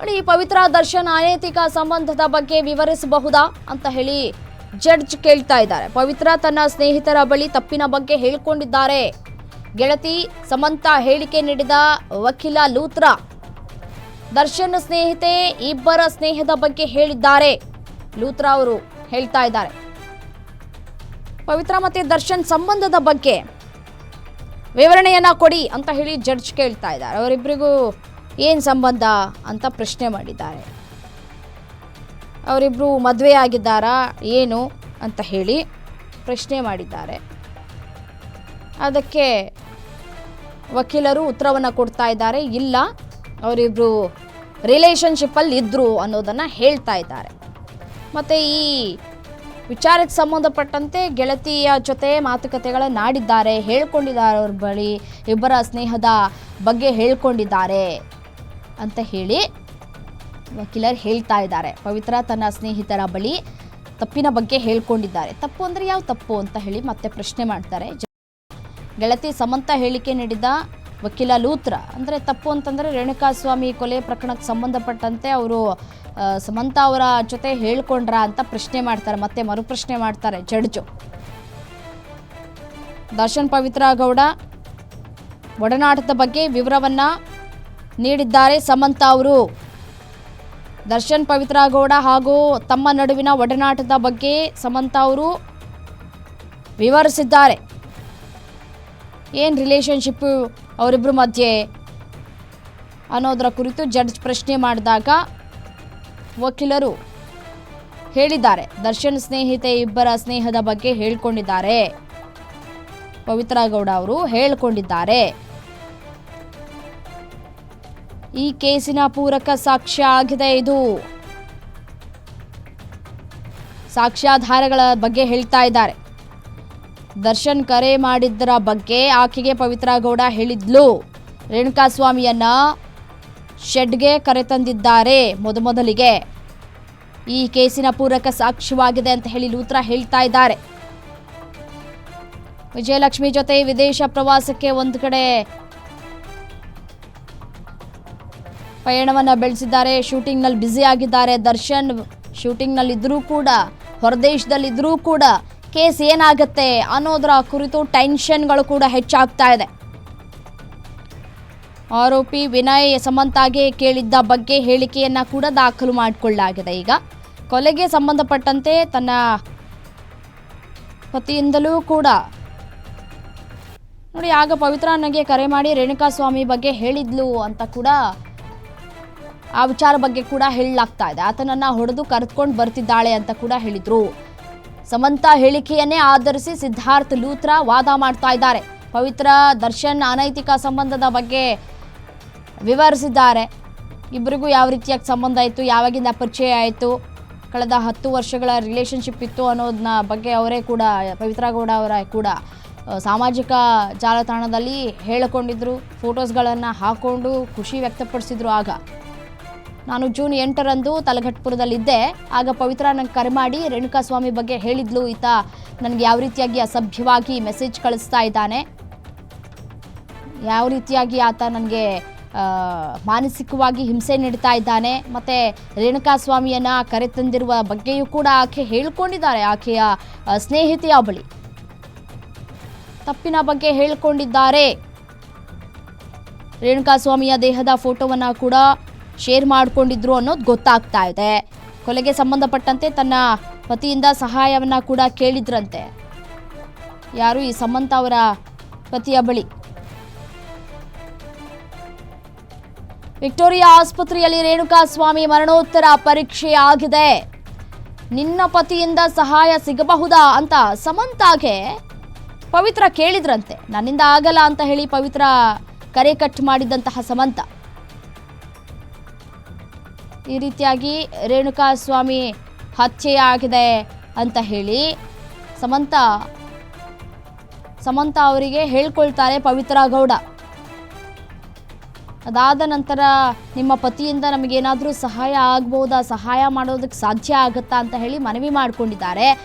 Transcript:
ನೋಡಿ, ಪವಿತ್ರ ದರ್ಶನ್ ಅನೈತಿಕ ಸಂಬಂಧದ ಬಗ್ಗೆ ವಿವರಿಸಬಹುದಾ ಅಂತ ಹೇಳಿ ಜಡ್ಜ್ ಕೇಳ್ತಾ ಇದ್ದಾರೆ. ಪವಿತ್ರ ತನ್ನ ಸ್ನೇಹಿತರ ಬಳಿ ತಪ್ಪಿನ ಬಗ್ಗೆ ಹೇಳಿಕೊಂಡಿದ್ದಾರೆ. ಗೆಳತಿ ಸಮಂತಾ ಹೇಳಿಕೆ ನೀಡಿದ ವಕೀಲ ಲೂತ್ರಾ ದರ್ಶನ್ ಸ್ನೇಹಿತೆ ಇಬ್ಬರ ಸ್ನೇಹದ ಬಗ್ಗೆ ಹೇಳಿದ್ದಾರೆ. ಲೂತ್ರಾ ಅವರು ಹೇಳ್ತಾ ಇದ್ದಾರೆ, ಪವಿತ್ರ ಮತ್ತೆ ದರ್ಶನ್ ಸಂಬಂಧದ ಬಗ್ಗೆ ವಿವರಣೆಯನ್ನ ಕೊಡಿ ಅಂತ ಹೇಳಿ ಜಡ್ಜ್ ಕೇಳ್ತಾ ಇದ್ದಾರೆ. ಅವರಿಬ್ಬರಿಗೂ ಏನು ಸಂಬಂಧ ಅಂತ ಪ್ರಶ್ನೆ ಮಾಡಿದ್ದಾರೆ. ಅವರಿಬ್ಬರು ಮದುವೆ ಆಗಿದ್ದಾರಾ ಏನು ಅಂತ ಹೇಳಿ ಪ್ರಶ್ನೆ ಮಾಡಿದ್ದಾರೆ. ಅದಕ್ಕೆ ವಕೀಲರು ಉತ್ತರವನ್ನು ಕೊಡ್ತಾ ಇದ್ದಾರೆ, ಇಲ್ಲ ಅವರಿಬ್ಬರು ರಿಲೇಷನ್ಶಿಪ್ಪಲ್ಲಿ ಇದ್ದರು ಅನ್ನೋದನ್ನು ಹೇಳ್ತಾ ಇದ್ದಾರೆ. ಮತ್ತು ಈ ವಿಚಾರಕ್ಕೆ ಸಂಬಂಧಪಟ್ಟಂತೆ ಗೆಳತಿಯ ಜೊತೆ ಮಾತುಕತೆಗಳನ್ನಾಡಿದ್ದಾರೆ, ಹೇಳ್ಕೊಂಡಿದ್ದಾರೆ. ಅವ್ರ ಬಳಿ ಇಬ್ಬರ ಸ್ನೇಹದ ಬಗ್ಗೆ ಹೇಳ್ಕೊಂಡಿದ್ದಾರೆ ಅಂತ ಹೇಳಿ ವಕೀಲರು ಹೇಳ್ತಾ ಇದ್ದಾರೆ. ಪವಿತ್ರ ತನ್ನ ಸ್ನೇಹಿತರ ಬಳಿ ತಪ್ಪಿನ ಬಗ್ಗೆ ಹೇಳ್ಕೊಂಡಿದ್ದಾರೆ. ತಪ್ಪು ಅಂದರೆ ಯಾವ ತಪ್ಪು ಅಂತ ಹೇಳಿ ಮತ್ತೆ ಪ್ರಶ್ನೆ ಮಾಡ್ತಾರೆ. ಗೆಳತಿ ಸಮಂತಾ ಹೇಳಿಕೆ ನೀಡಿದ ವಕೀಲ ಲೂತ್ರಾ ಅಂದರೆ ತಪ್ಪು ಅಂತಂದರೆ ರೇಣುಕಾಸ್ವಾಮಿ ಕೊಲೆ ಪ್ರಕರಣಕ್ಕೆ ಸಂಬಂಧಪಟ್ಟಂತೆ ಅವರು ಸಮಂತಾ ಅವರ ಜೊತೆ ಹೇಳ್ಕೊಂಡ್ರ ಅಂತ ಪ್ರಶ್ನೆ ಮಾಡ್ತಾರೆ. ಮತ್ತೆ ಮರುಪ್ರಶ್ನೆ ಮಾಡ್ತಾರೆ ಜಡ್ಜು. ದರ್ಶನ್ ಪವಿತ್ರ ಗೌಡ ಒಡನಾಟದ ಬಗ್ಗೆ ವಿವರವನ್ನ ನೀಡಿದ್ದಾರೆ ಸಮಂತಾ ಅವರು. ದರ್ಶನ್ ಪವಿತ್ರ ಗೌಡ ಹಾಗೂ ತಮ್ಮ ನಡುವಿನ ಒಡನಾಟದ ಬಗ್ಗೆ ಸಮಂತಾ ಅವರು ವಿವರಿಸಿದ್ದಾರೆ. ಏನು ರಿಲೇಷನ್ಶಿಪ್ಪು ಅವರಿಬ್ಬರ ಮಧ್ಯೆ ಅನ್ನೋದರ ಕುರಿತು ಜಡ್ಜ್ ಪ್ರಶ್ನೆ ಮಾಡಿದಾಗ ವಕೀಲರು ಹೇಳಿದ್ದಾರೆ, ದರ್ಶನ್ ಸ್ನೇಹಿತೆ ಇಬ್ಬರ ಸ್ನೇಹದ ಬಗ್ಗೆ ಹೇಳ್ಕೊಂಡಿದ್ದಾರೆ. ಪವಿತ್ರ ಗೌಡ ಅವರು ಹೇಳ್ಕೊಂಡಿದ್ದಾರೆ. ಈ ಕೇಸಿನ ಪೂರಕ ಸಾಕ್ಷ್ಯ ಆಗಿದೆ. ಇದು ಸಾಕ್ಷ್ಯಾಧಾರಗಳ ಬಗ್ಗೆ ಹೇಳ್ತಾ ಇದ್ದಾರೆ. ದರ್ಶನ್ ಕರೆ ಮಾಡಿದ್ದರ ಬಗ್ಗೆ ಆಕೆಗೆ ಪವಿತ್ರ ಗೌಡ ಹೇಳಿದ್ಲು. ರೇಣುಕಾಸ್ವಾಮಿಯನ್ನ ಶೆಡ್ಗೆ ಕರೆತಂದಿದ್ದಾರೆ ಮೊದಲಿಗೆ. ಈ ಕೇಸಿನ ಪೂರಕ ಸಾಕ್ಷ್ಯವಾಗಿದೆ ಅಂತ ಹೇಳಿ ಲೂತ್ರಾ ಹೇಳ್ತಾ ಇದ್ದಾರೆ. ವಿಜಯಲಕ್ಷ್ಮಿ ಜೊತೆ ವಿದೇಶ ಪ್ರವಾಸಕ್ಕೆ ಒಂದು ಕಡೆ ಪಯಣವನ್ನ ಬೆಳೆಸಿದ್ದಾರೆ. ಶೂಟಿಂಗ್ನಲ್ಲಿ ಬ್ಯುಸಿ ಆಗಿದ್ದಾರೆ. ದರ್ಶನ್ ಶೂಟಿಂಗ್ನಲ್ಲಿದ್ದರೂ ಕೂಡ, ಹೊರದೇಶದಲ್ಲಿದ್ದರೂ ಕೂಡ ಕೇಸ್ ಏನಾಗುತ್ತೆ ಅನ್ನೋದರ ಕುರಿತು ಟೆನ್ಷನ್ಗಳು ಕೂಡ ಹೆಚ್ಚಾಗ್ತಾ ಇದೆ. ಆರೋಪಿ ವಿನಯ್ ಸಮಂತಾಗೆ ಕೇಳಿದ್ದ ಬಗ್ಗೆ ಹೇಳಿಕೆಯನ್ನ ಕೂಡ ದಾಖಲು ಮಾಡಿಕೊಳ್ಳಲಾಗಿದೆ. ಈಗ ಕೊಲೆಗೆ ಸಂಬಂಧಪಟ್ಟಂತೆ ತನ್ನ ಪತಿಯಿಂದಲೂ ಕೂಡ ನೋಡಿ, ಆಗ ಪವಿತ್ರ ನನಗೆ ಕರೆ ಮಾಡಿ ರೇಣುಕಾಸ್ವಾಮಿ ಬಗ್ಗೆ ಹೇಳಿದ್ಲು ಅಂತ ಕೂಡ ಆ ವಿಚಾರ ಬಗ್ಗೆ ಕೂಡ ಹೇಳಲಾಗ್ತಾ ಇದೆ. ಆತನನ್ನ ಹೊಡೆದು ಕರೆದುಕೊಂಡು ಬರ್ತಿದ್ದಾಳೆ ಅಂತ ಕೂಡ ಹೇಳಿದ್ರು. ಸಮಂತಾ ಹೇಳಿಕೆಯನ್ನೇ ಆಧರಿಸಿ ಸಿದ್ಧಾರ್ಥ್ ಲೂತ್ರಾ ವಾದ ಮಾಡ್ತಾ ಇದ್ದಾರೆ. ಪವಿತ್ರ ದರ್ಶನ್ ಅನೈತಿಕ ಸಂಬಂಧದ ಬಗ್ಗೆ ವಿವರಿಸಿದ್ದಾರೆ. ಇಬ್ಬರಿಗೂ ಯಾವ ರೀತಿಯಾಗಿ ಸಂಬಂಧ ಇತ್ತು, ಯಾವಾಗಿಂದ ಪರಿಚಯ ಆಯಿತು, ಕಳೆದ 10 ವರ್ಷಗಳ ರಿಲೇಷನ್ಶಿಪ್ ಇತ್ತು ಅನ್ನೋದನ್ನ ಬಗ್ಗೆ ಅವರೇ ಕೂಡ, ಪವಿತ್ರ ಗೌಡ ಅವರ ಕೂಡ ಸಾಮಾಜಿಕ ಜಾಲತಾಣದಲ್ಲಿ ಹೇಳಿಕೊಂಡಿದ್ರು. ಫೋಟೋಸ್ಗಳನ್ನು ಹಾಕ್ಕೊಂಡು ಖುಷಿ ವ್ಯಕ್ತಪಡಿಸಿದ್ರು. ಆಗ ನಾನು ಜೂನ್ 8ರಂದು ತಲಘಟ್ಪುರದಲ್ಲಿದ್ದೆ. ಆಗ ಪವಿತ್ರ ನನಗೆ ಕರೆ ಮಾಡಿ ರೇಣುಕಾಸ್ವಾಮಿ ಬಗ್ಗೆ ಹೇಳಿದ್ಲು. ಈತ ನನಗೆ ಯಾವ ರೀತಿಯಾಗಿ ಅಸಭ್ಯವಾಗಿ ಮೆಸೇಜ್ ಕಳಿಸ್ತಾ ಇದ್ದಾನೆ, ಯಾವ ರೀತಿಯಾಗಿ ಆತ ನನಗೆ ಮಾನಸಿಕವಾಗಿ ಹಿಂಸೆ ನೀಡ್ತಾ ಇದ್ದಾನೆ, ಮತ್ತು ರೇಣುಕಾಸ್ವಾಮಿಯನ್ನು ಕರೆತಂದಿರುವ ಬಗ್ಗೆಯೂ ಕೂಡ ಆಕೆ ಹೇಳ್ಕೊಂಡಿದ್ದಾರೆ. ಆಕೆಯ ಸ್ನೇಹಿತೆಯ ಬಳಿ ತಪ್ಪಿನ ಬಗ್ಗೆ ಹೇಳ್ಕೊಂಡಿದ್ದಾರೆ. ರೇಣುಕಾಸ್ವಾಮಿಯ ದೇಹದ ಫೋಟೋವನ್ನು ಕೂಡ ಶೇರ್ ಮಾಡಿಕೊಂಡಿದ್ರು ಅನ್ನೋದು ಗೊತ್ತಾಗ್ತಾ ಇದೆ. ಕೊಲೆಗೆ ಸಂಬಂಧಪಟ್ಟಂತೆ ತನ್ನ ಪತಿಯಿಂದ ಸಹಾಯವನ್ನು ಕೂಡ ಕೇಳಿದ್ರಂತೆ. ಯಾರು? ಈ ಸಮಂತಾ ಅವರ ಪತಿಯ ಬಳಿ. ವಿಕ್ಟೋರಿಯಾ ಆಸ್ಪತ್ರೆಯಲ್ಲಿ ರೇಣುಕಾಸ್ವಾಮಿ ಮರಣೋತ್ತರ ಪರೀಕ್ಷೆ ಆಗಿದೆ. ನಿನ್ನ ಪತಿಯಿಂದ ಸಹಾಯ ಸಿಗಬಹುದಾ ಅಂತ ಸಮಂತಾಗೆ ಪವಿತ್ರ ಕೇಳಿದ್ರಂತೆ. ನನ್ನಿಂದ ಆಗಲ್ಲ ಅಂತ ಹೇಳಿ ಪವಿತ್ರ ಕರೆ ಕಟ್ ಮಾಡಿದಂತಹ ಸಮಂತಾ ಈ ರೀತಿಯಾಗಿ ರೇಣುಕಾಸ್ವಾಮಿ ಹತ್ಯೆಯಾಗಿದೆ ಅಂತ ಹೇಳಿ ಸಮಂತಾ ಅವರಿಗೆ ಹೇಳ್ಕೊಳ್ತಾರೆ ಪವಿತ್ರ ಗೌಡ. ಅದಾದ ನಂತರ ನಿಮ್ಮ ಪತಿಯಿಂದ ನಮಗೇನಾದರೂ ಸಹಾಯ ಆಗ್ಬೋದಾ, ಸಹಾಯ ಮಾಡೋದಕ್ಕೆ ಸಾಧ್ಯ ಆಗುತ್ತಾ ಅಂತ ಹೇಳಿ ಮನವಿ ಮಾಡಿಕೊಂಡಿದ್ದಾರೆ.